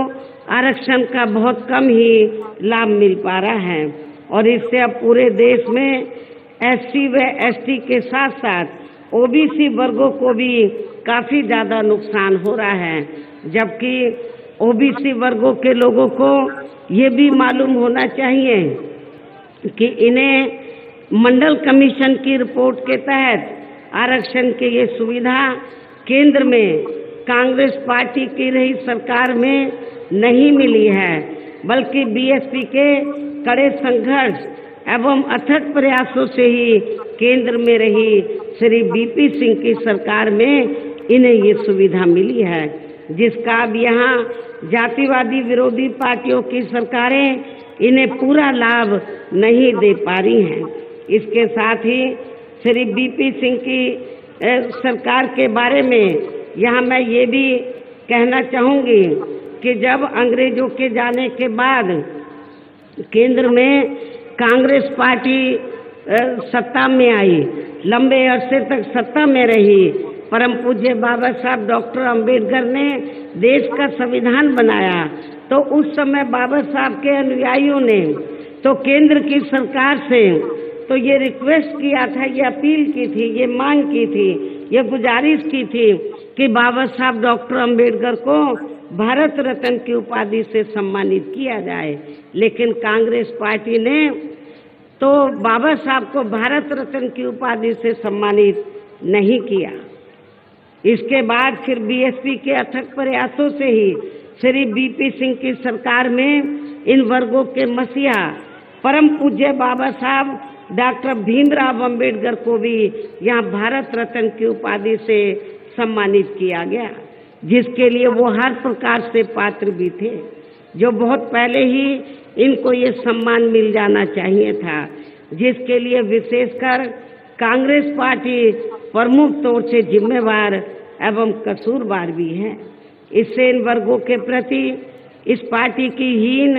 आरक्षण का बहुत कम ही लाभ मिल पा रहा है और इससे अब पूरे देश में SC व ST के साथ साथ OBC वर्गों को भी काफ़ी ज़्यादा नुकसान हो रहा है, जबकि OBC वर्गों के लोगों को ये भी मालूम होना चाहिए कि इन्हें मंडल कमीशन की रिपोर्ट के तहत आरक्षण की ये सुविधा केंद्र में कांग्रेस पार्टी की रही सरकार में नहीं मिली है, बल्कि BSP के कड़े संघर्ष एवं अथक प्रयासों से ही केंद्र में रही श्री BP सिंह की सरकार में इन्हें ये सुविधा मिली है, जिसका अब यहाँ जातिवादी विरोधी पार्टियों की सरकारें इन्हें पूरा लाभ नहीं दे पा रही हैं। इसके साथ ही श्री BP सिंह की सरकार के बारे में यहाँ मैं ये भी कहना चाहूँगी कि जब अंग्रेजों के जाने के बाद केंद्र में कांग्रेस पार्टी सत्ता में आई, लंबे अरसे तक सत्ता में रही, परम पूज्य बाबा साहब डॉक्टर अंबेडकर ने देश का संविधान बनाया, तो उस समय बाबा साहब के अनुयायियों ने तो केंद्र की सरकार से तो ये रिक्वेस्ट किया था, ये अपील की थी, ये मांग की थी, ये गुजारिश की थी कि बाबा साहब डॉक्टर अंबेडकर को भारत रत्न की उपाधि से सम्मानित किया जाए, लेकिन कांग्रेस पार्टी ने तो बाबा साहब को भारत रत्न की उपाधि से सम्मानित नहीं किया। इसके बाद फिर BSP के अथक प्रयासों से ही श्री BP सिंह की सरकार में इन वर्गों के मसीहा परम पूज्य बाबा साहब डॉक्टर भीमराव अंबेडकर को भी यहाँ भारत रत्न की उपाधि से सम्मानित किया गया, जिसके लिए वो हर प्रकार से पात्र भी थे, जो बहुत पहले ही इनको ये सम्मान मिल जाना चाहिए था, जिसके लिए विशेषकर कांग्रेस पार्टी प्रमुख तौर से जिम्मेवार एवं कसूरवार भी है। इससे इन वर्गों के प्रति इस पार्टी की हीन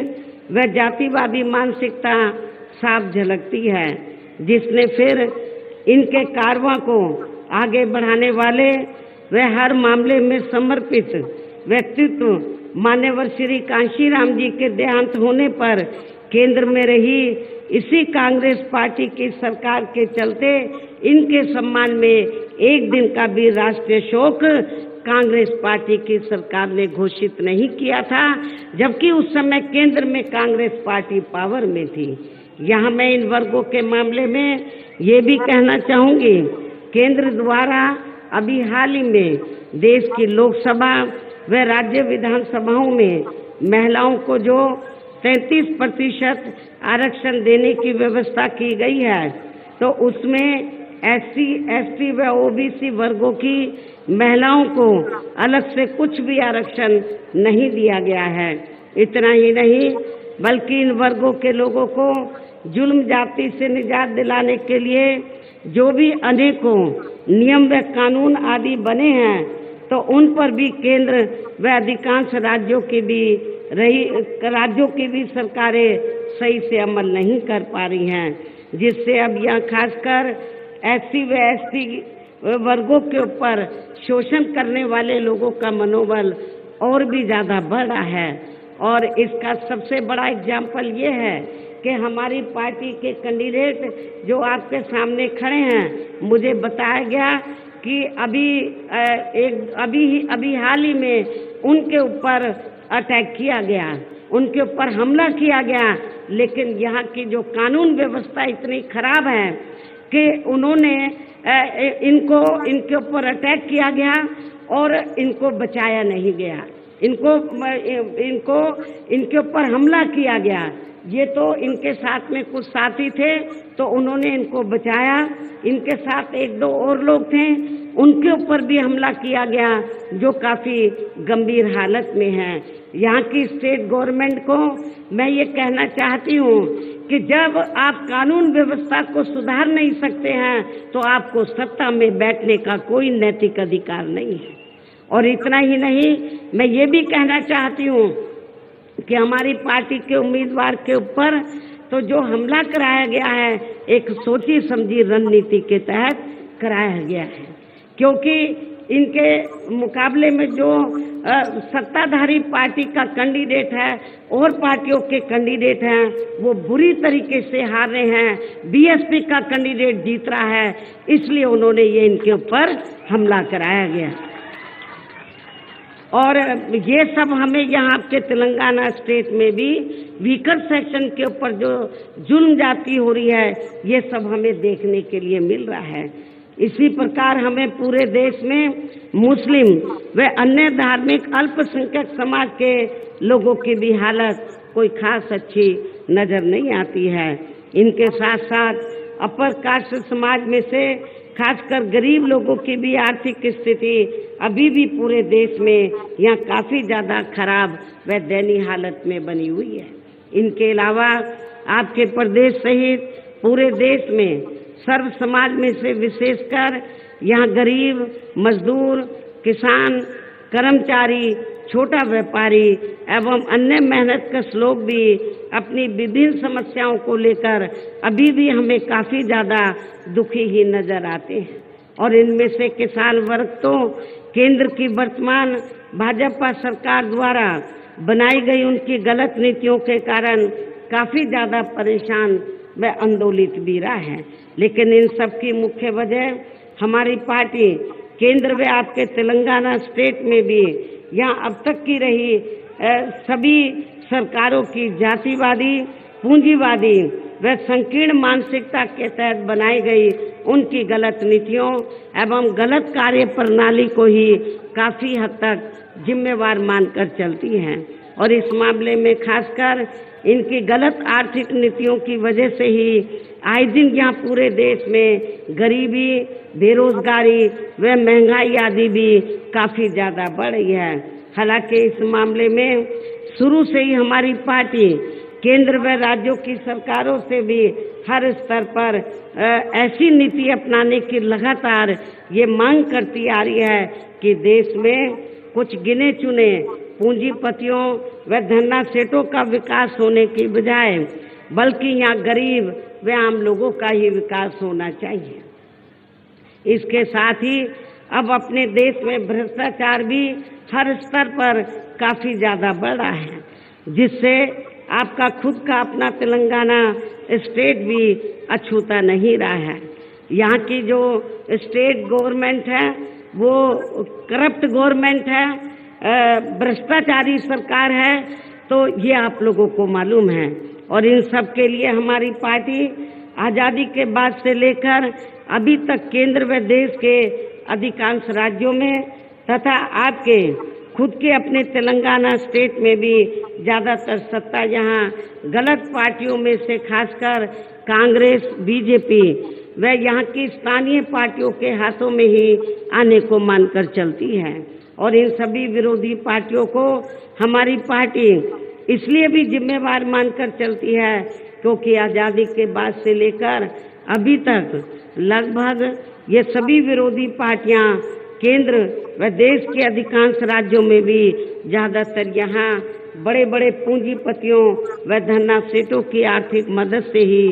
व जातिवादी मानसिकता साफ झलकती है, जिसने फिर इनके कारवां को आगे बढ़ाने वाले व हर मामले में समर्पित व्यक्तित्व मान्यवर श्री कांशीराम जी के देहांत होने पर केंद्र में रही इसी कांग्रेस पार्टी की सरकार के चलते इनके सम्मान में एक दिन का भी राष्ट्रीय शोक कांग्रेस पार्टी की सरकार ने घोषित नहीं किया था, जबकि उस समय केंद्र में कांग्रेस पार्टी पावर में थी। यहाँ मैं इन वर्गों के मामले में ये भी कहना चाहूंगी, केंद्र द्वारा अभी हाल ही में देश की लोकसभा व राज्य विधानसभाओं में महिलाओं को जो 33% आरक्षण देने की व्यवस्था की गई है, तो उसमें SC, ST व OBC वर्गों की महिलाओं को अलग से कुछ भी आरक्षण नहीं दिया गया है। इतना ही नहीं, बल्कि इन वर्गों के लोगों को जुल्म जाति से निजात दिलाने के लिए जो भी अनेकों नियम व कानून आदि बने हैं, तो उन पर भी केंद्र व अधिकांश राज्यों की भी सरकारें सही से अमल नहीं कर पा रही हैं, जिससे अब यहाँ खासकर SC व ST वर्गों के ऊपर शोषण करने वाले लोगों का मनोबल और भी ज़्यादा बढ़ा है। और इसका सबसे बड़ा एग्जाम्पल ये है कि हमारी पार्टी के कैंडिडेट जो आपके सामने खड़े हैं, मुझे बताया गया कि अभी हाल ही में उनके ऊपर अटैक किया गया, उनके ऊपर हमला किया गया, लेकिन यहाँ की जो कानून व्यवस्था इतनी खराब है कि उन्होंने इनके ऊपर अटैक किया गया और इनको बचाया नहीं गया, इनके ऊपर हमला किया गया। ये तो इनके साथ में कुछ साथी थे तो उन्होंने इनको बचाया, इनके साथ एक दो और लोग थे, उनके ऊपर भी हमला किया गया जो काफ़ी गंभीर हालत में हैं। यहाँ की स्टेट गवर्नमेंट को मैं ये कहना चाहती हूँ कि जब आप कानून व्यवस्था को सुधार नहीं सकते हैं तो आपको सत्ता में बैठने का कोई नैतिक अधिकार नहीं है। और इतना ही नहीं, मैं ये भी कहना चाहती हूँ कि हमारी पार्टी के उम्मीदवार के ऊपर तो जो हमला कराया गया है एक सोची समझी रणनीति के तहत कराया गया है, क्योंकि इनके मुकाबले में जो सत्ताधारी पार्टी का कैंडिडेट है और पार्टियों के कैंडिडेट हैं वो बुरी तरीके से हार रहे हैं। BSP का कैंडिडेट जीत रहा है, इसलिए उन्होंने ये इनके ऊपर हमला कराया गया। और ये सब हमें यहाँ आपके तेलंगाना स्टेट में भी वीकर सेक्शन के ऊपर जो जुल्म जाती हो रही है, ये सब हमें देखने के लिए मिल रहा है। इसी प्रकार हमें पूरे देश में मुस्लिम व अन्य धार्मिक अल्पसंख्यक समाज के लोगों की भी हालत कोई खास अच्छी नजर नहीं आती है। इनके साथ साथ अपर कास्ट समाज में से खासकर गरीब लोगों की भी आर्थिक स्थिति अभी भी पूरे देश में यहाँ काफ़ी ज़्यादा खराब व दयनीय हालत में बनी हुई है। इनके अलावा आपके प्रदेश सहित पूरे देश में सर्व समाज में से विशेषकर यहाँ गरीब, मजदूर, किसान, कर्मचारी, छोटा व्यापारी एवं अन्य मेहनतकश लोग भी अपनी विभिन्न समस्याओं को लेकर अभी भी हमें काफ़ी ज़्यादा दुखी ही नजर आते हैं। और इनमें से किसान वर्ग तो केंद्र की वर्तमान भाजपा सरकार द्वारा बनाई गई उनकी गलत नीतियों के कारण काफ़ी ज़्यादा परेशान व आंदोलित भी रहा है। लेकिन इन सब की मुख्य वजह हमारी पार्टी केंद्र व आपके तेलंगाना स्टेट में भी यहाँ अब तक की रही सभी सरकारों की जातिवादी, पूंजीवादी व संकीर्ण मानसिकता के तहत बनाई गई उनकी गलत नीतियों एवं गलत कार्य प्रणाली को ही काफ़ी हद तक जिम्मेवार मानकर चलती हैं। और इस मामले में खासकर इनकी गलत आर्थिक नीतियों की वजह से ही आए दिन यहाँ पूरे देश में गरीबी, बेरोजगारी व महंगाई आदि भी काफ़ी ज़्यादा बढ़ रही है। हालांकि इस मामले में शुरू से ही हमारी पार्टी केंद्र व राज्यों की सरकारों से भी हर स्तर पर ऐसी नीति अपनाने की लगातार ये मांग करती आ रही है कि देश में कुछ गिने चुने पूंजीपतियों व धन्ना सेठों का विकास होने की बजाय बल्कि यहाँ गरीब व आम लोगों का ही विकास होना चाहिए। इसके साथ ही अब अपने देश में भ्रष्टाचार भी हर स्तर पर काफी ज्यादा बढ़ रहा है, जिससे आपका खुद का अपना तेलंगाना स्टेट भी अछूता नहीं रहा है। यहाँ की जो स्टेट गवर्नमेंट है वो करप्ट गवर्नमेंट है, भ्रष्टाचारी सरकार है, तो ये आप लोगों को मालूम है। और इन सब के लिए हमारी पार्टी आज़ादी के बाद से लेकर अभी तक केंद्र व देश के अधिकांश राज्यों में तथा आपके खुद के अपने तेलंगाना स्टेट में भी ज़्यादातर सत्ता यहाँ गलत पार्टियों में से खासकर कांग्रेस, बीजेपी व यहाँ की स्थानीय पार्टियों के हाथों में ही आने को मानकर चलती है। और इन सभी विरोधी पार्टियों को हमारी पार्टी इसलिए भी जिम्मेवार मानकर चलती है क्योंकि आज़ादी के बाद से लेकर अभी तक लगभग ये सभी विरोधी पार्टियां केंद्र व देश के अधिकांश राज्यों में भी ज़्यादातर यहाँ बड़े बड़े पूंजीपतियों व धन्ना सेठों की आर्थिक मदद से ही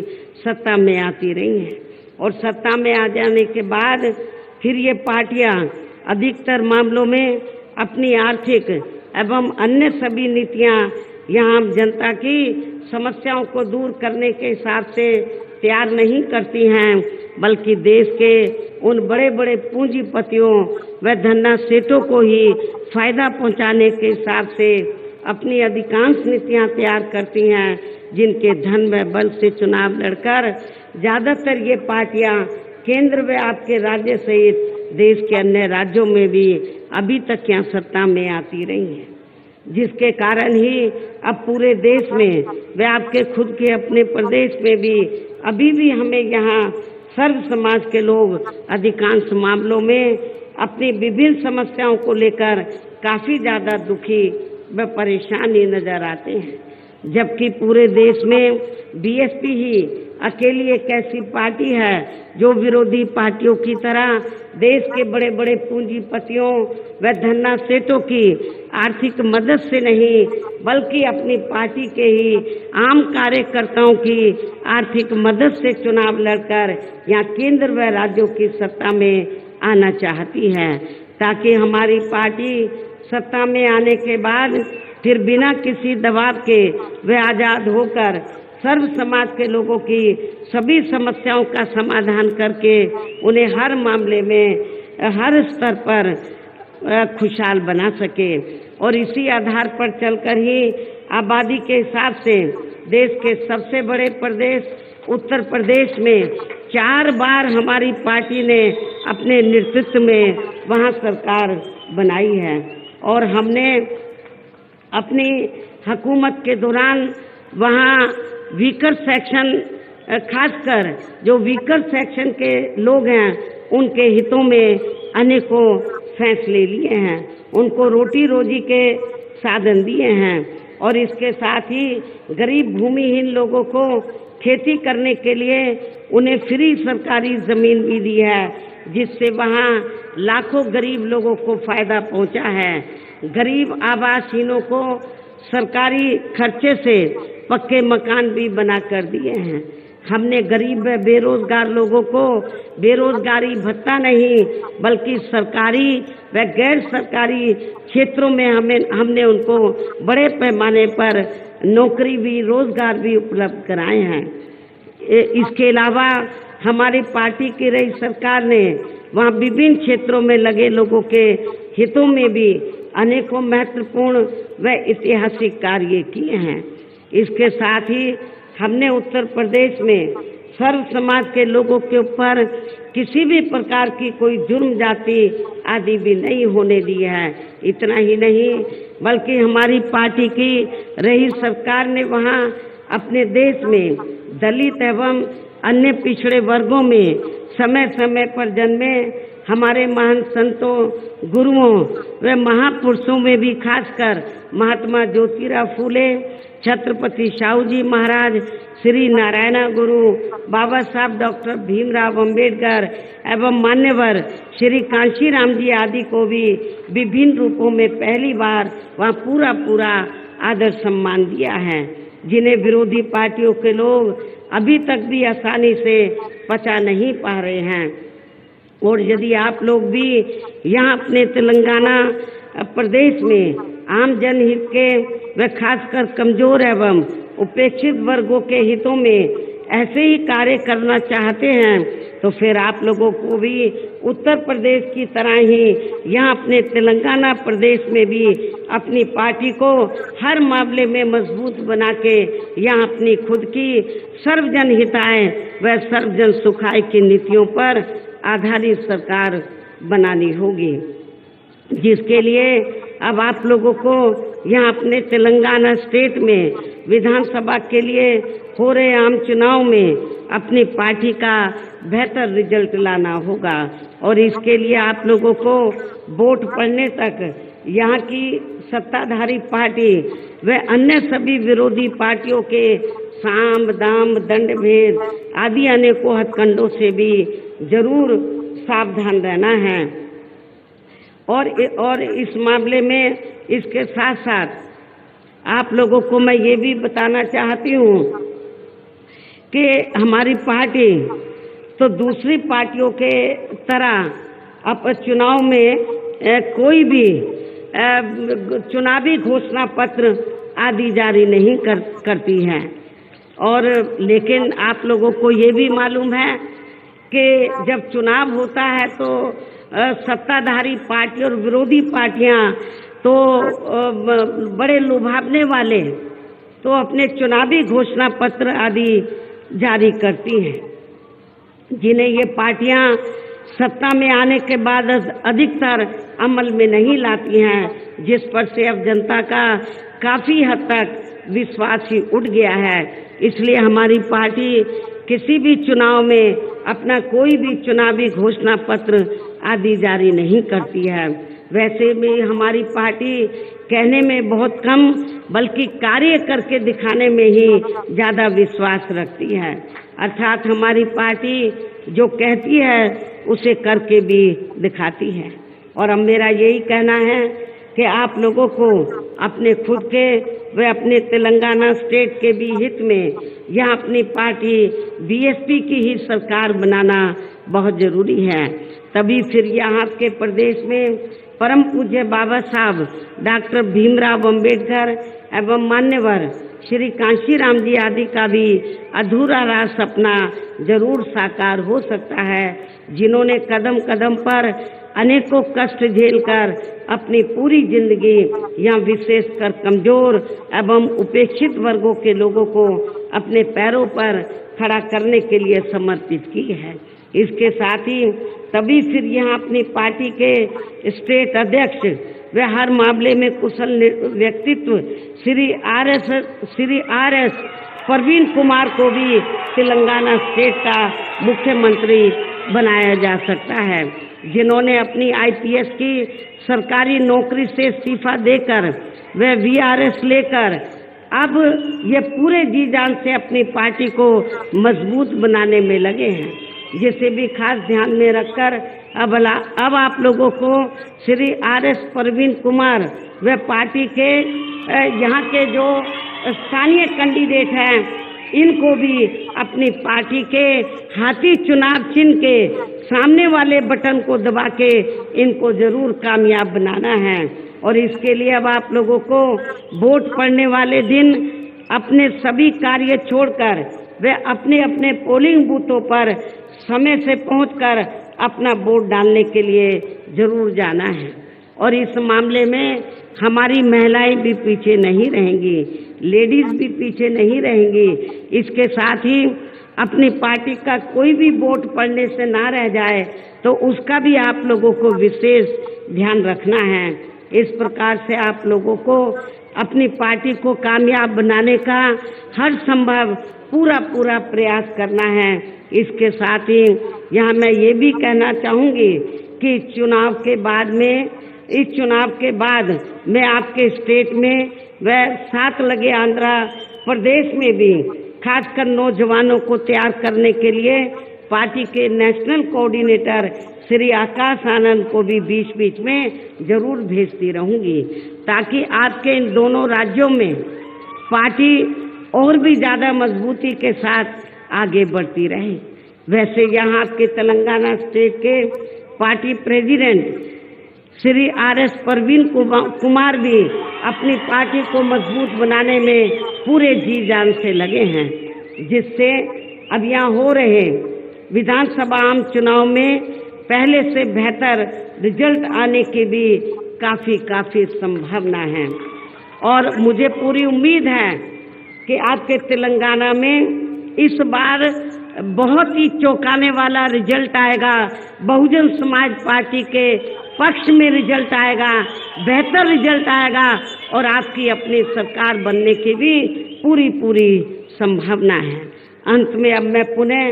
सत्ता में आती रही हैं। और सत्ता में आ जाने के बाद फिर ये पार्टियां अधिकतर मामलों में अपनी आर्थिक एवं अन्य सभी नीतियां यहाँ जनता की समस्याओं को दूर करने के हिसाब से तैयार नहीं करती हैं, बल्कि देश के उन बड़े बड़े पूंजीपतियों व धन्ना सेठों को ही फायदा पहुंचाने के हिसाब से अपनी अधिकांश नीतियां तैयार करती हैं, जिनके धन व बल से चुनाव लड़कर ज़्यादातर ये पार्टियां केंद्र व आपके राज्य सहित देश के अन्य राज्यों में भी अभी तक यहाँ सत्ता में आती रही हैं, जिसके कारण ही अब पूरे देश में व आपके खुद के अपने प्रदेश में भी अभी भी हमें यहाँ सर्व समाज के लोग अधिकांश मामलों में अपनी विभिन्न समस्याओं को लेकर काफी ज्यादा दुखी व परेशान ही नजर आते हैं, जबकि पूरे देश में बीएसपी ही अकेली एक ऐसी पार्टी है जो विरोधी पार्टियों की तरह देश के बड़े बड़े पूंजीपतियों व धन्ना सेठों की आर्थिक मदद से नहीं बल्कि अपनी पार्टी के ही आम कार्यकर्ताओं की आर्थिक मदद से चुनाव लड़कर यहाँ केंद्र व राज्यों की सत्ता में आना चाहती है, ताकि हमारी पार्टी सत्ता में आने के बाद फिर बिना किसी दबाव के वे आजाद होकर सर्व समाज के लोगों की सभी समस्याओं का समाधान करके उन्हें हर मामले में हर स्तर पर खुशहाल बना सके। और इसी आधार पर चलकर ही आबादी के हिसाब से देश के सबसे बड़े प्रदेश उत्तर प्रदेश में 4 बार हमारी पार्टी ने अपने नेतृत्व में वहाँ सरकार बनाई है। और हमने अपनी हुकूमत के दौरान वहाँ वीकर सेक्शन, खासकर जो वीकर सेक्शन के लोग हैं उनके हितों में अनेकों फैसले लिए हैं, उनको रोटी रोजी के साधन दिए हैं। और इसके साथ ही गरीब भूमिहीन लोगों को खेती करने के लिए उन्हें फ्री सरकारी जमीन भी दी है, जिससे वहाँ लाखों गरीब लोगों को फायदा पहुँचा है। गरीब आवासहीनों को सरकारी खर्चे से पक्के मकान भी बना कर दिए हैं। हमने गरीब व बेरोजगार लोगों को बेरोजगारी भत्ता नहीं बल्कि सरकारी व गैर सरकारी क्षेत्रों में हमने उनको बड़े पैमाने पर नौकरी भी रोजगार भी उपलब्ध कराए हैं। इसके अलावा हमारी पार्टी की रही सरकार ने वहाँ विभिन्न क्षेत्रों में लगे लोगों के हितों में भी अनेकों महत्वपूर्ण व ऐतिहासिक कार्य किए हैं। इसके साथ ही हमने उत्तर प्रदेश में सर्व समाज के लोगों के ऊपर किसी भी प्रकार की कोई जुर्म जाति आदि भी नहीं होने दी है। इतना ही नहीं बल्कि हमारी पार्टी की रही सरकार ने वहाँ अपने देश में दलित एवं अन्य पिछड़े वर्गों में समय समय पर जन्मे हमारे महान संतों, गुरुओं व महापुरुषों में भी खासकर महात्मा ज्योतिराव फूले, छत्रपति शाहू जी महाराज, श्री नारायण गुरु, बाबा साहब डॉक्टर भीमराव अंबेडकर एवं मान्यवर श्री कांशीराम जी आदि को भी विभिन्न रूपों में पहली बार वहाँ पूरा आदर सम्मान दिया है। जिन्हें विरोधी पार्टियों के लोग अभी तक भी आसानी से पचा नहीं पा रहे हैं। और यदि आप लोग भी यहाँ अपने तेलंगाना प्रदेश में आम जनहित के व खासकर कमजोर एवं उपेक्षित वर्गों के हितों में ऐसे ही कार्य करना चाहते हैं तो फिर आप लोगों को भी उत्तर प्रदेश की तरह ही यहाँ अपने तेलंगाना प्रदेश में भी अपनी पार्टी को हर मामले में मजबूत बना के यहाँ अपनी खुद की सर्वजन हिताय व सर्वजन सुखाय की नीतियों पर आधारित सरकार बनानी होगी, जिसके लिए अब आप लोगों को यहाँ अपने तेलंगाना स्टेट में विधानसभा के लिए हो रहे आम चुनाव में अपनी पार्टी का बेहतर रिजल्ट लाना होगा। और इसके लिए आप लोगों को वोट पड़ने तक यहाँ की सत्ताधारी पार्टी व अन्य सभी विरोधी पार्टियों के साम दाम दंड भेद आदि अनेकों हथकंडों से भी जरूर सावधान रहना है। और इस मामले में इसके साथ साथ आप लोगों को मैं ये भी बताना चाहती हूँ कि हमारी पार्टी तो दूसरी पार्टियों के तरह अब चुनाव में कोई भी चुनावी घोषणा पत्र आदि जारी नहीं करती है। और लेकिन आप लोगों को ये भी मालूम है कि जब चुनाव होता है तो सत्ताधारी पार्टी और विरोधी पार्टियां तो बड़े लुभावने वाले तो अपने चुनावी घोषणा पत्र आदि जारी करती हैं, जिन्हें ये पार्टियां सत्ता में आने के बाद अधिकतर अमल में नहीं लाती हैं, जिस पर से अब जनता का काफी हद तक विश्वास ही उठ गया है। इसलिए हमारी पार्टी किसी भी चुनाव में अपना कोई भी चुनावी घोषणा पत्र आदि जारी नहीं करती है। वैसे भी हमारी पार्टी कहने में बहुत कम बल्कि कार्य करके दिखाने में ही ज़्यादा विश्वास रखती है। अर्थात हमारी पार्टी जो कहती है उसे करके भी दिखाती है। और अब मेरा यही कहना है कि आप लोगों को अपने खुद के व अपने तेलंगाना स्टेट के भी हित में यह अपनी पार्टी बीएसपी की ही सरकार बनाना बहुत जरूरी है। तभी फिर यहाँ के प्रदेश में परम पूज्य बाबा साहब डॉक्टर भीमराव अंबेडकर एवं मान्यवर श्री कांशीराम जी आदि का भी अधूरा रहा सपना जरूर साकार हो सकता है, जिन्होंने कदम कदम पर अनेकों कष्ट झेलकर अपनी पूरी जिंदगी यहाँ विशेषकर कमजोर एवं उपेक्षित वर्गों के लोगों को अपने पैरों पर खड़ा करने के लिए समर्पित की है। इसके साथ ही तभी फिर यहाँ अपनी पार्टी के स्टेट अध्यक्ष व हर मामले में कुशल व्यक्तित्व श्री आर एस प्रवीण कुमार को भी तेलंगाना स्टेट का मुख्यमंत्री बनाया जा सकता है, जिन्होंने अपनी आईपीएस की सरकारी नौकरी से इस्तीफा देकर वे वीआरएस लेकर अब ये पूरे जी जान से अपनी पार्टी को मजबूत बनाने में लगे हैं, जिसे भी खास ध्यान में रखकर अब आप लोगों को श्री आर.एस. प्रवीण कुमार व पार्टी के यहाँ के जो स्थानीय कैंडिडेट हैं इनको भी अपनी पार्टी के हाथी चुनाव चिन्ह के सामने वाले बटन को दबा के इनको जरूर कामयाब बनाना है। और इसके लिए अब आप लोगों को वोट पड़ने वाले दिन अपने सभी कार्य छोड़कर वे अपने अपने पोलिंग बूथों पर समय से पहुंचकर अपना वोट डालने के लिए जरूर जाना है। और इस मामले में हमारी महिलाएं भी पीछे नहीं रहेंगी, लेडीज भी पीछे नहीं रहेंगी। इसके साथ ही अपनी पार्टी का कोई भी वोट पड़ने से ना रह जाए तो उसका भी आप लोगों को विशेष ध्यान रखना है। इस प्रकार से आप लोगों को अपनी पार्टी को कामयाब बनाने का हर संभव पूरा प्रयास करना है। इसके साथ ही यहाँ मैं ये भी कहना चाहूँगी कि इस चुनाव के बाद मैं आपके स्टेट में व साथ लगे आंध्र प्रदेश में भी खासकर नौजवानों को तैयार करने के लिए पार्टी के नेशनल कोऑर्डिनेटर श्री आकाश आनंद को भी बीच में जरूर भेजती रहूंगी, ताकि आपके इन दोनों राज्यों में पार्टी और भी ज़्यादा मजबूती के साथ आगे बढ़ती रहे। वैसे यहाँ के तेलंगाना स्टेट के party president Shri RS Parveen Kumar भी अपनी पार्टी को मजबूत बनाने में पूरे जी जान से लगे हैं, जिससे अब यहाँ हो रहे विधानसभा आम चुनाव में पहले से बेहतर रिजल्ट आने की भी काफ़ी संभावना है। और मुझे पूरी उम्मीद है कि आपके तेलंगाना में इस बार बहुत ही चौंकाने वाला रिजल्ट आएगा। बहुजन समाज पार्टी के पक्ष में रिजल्ट आएगा, बेहतर रिजल्ट आएगा और आपकी अपनी सरकार बनने की भी पूरी संभावना है। अंत में अब मैं पुनः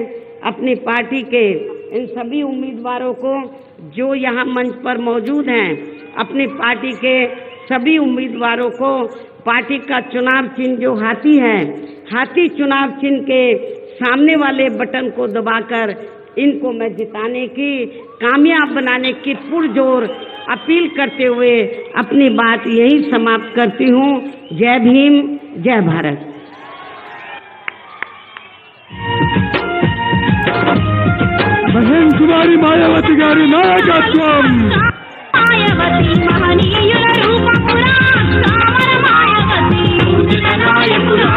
अपनी पार्टी के इन सभी उम्मीदवारों को जो यहाँ मंच पर मौजूद हैं, अपनी पार्टी के सभी उम्मीदवारों को पार्टी का चुनाव चिन्ह जो हाथी है, हाथी चुनाव चिन्ह के सामने वाले बटन को दबाकर इनको मैं जिताने की, कामयाब बनाने की पुरजोर अपील करते हुए अपनी बात यही समाप्त करती हूँ। जय भीम, जय भारत। बहन कुमारी मायावती गारी नायकत्వం। मायावती महनीयुల రూపపురా సామర మాయావతి పూజిత నాయకురా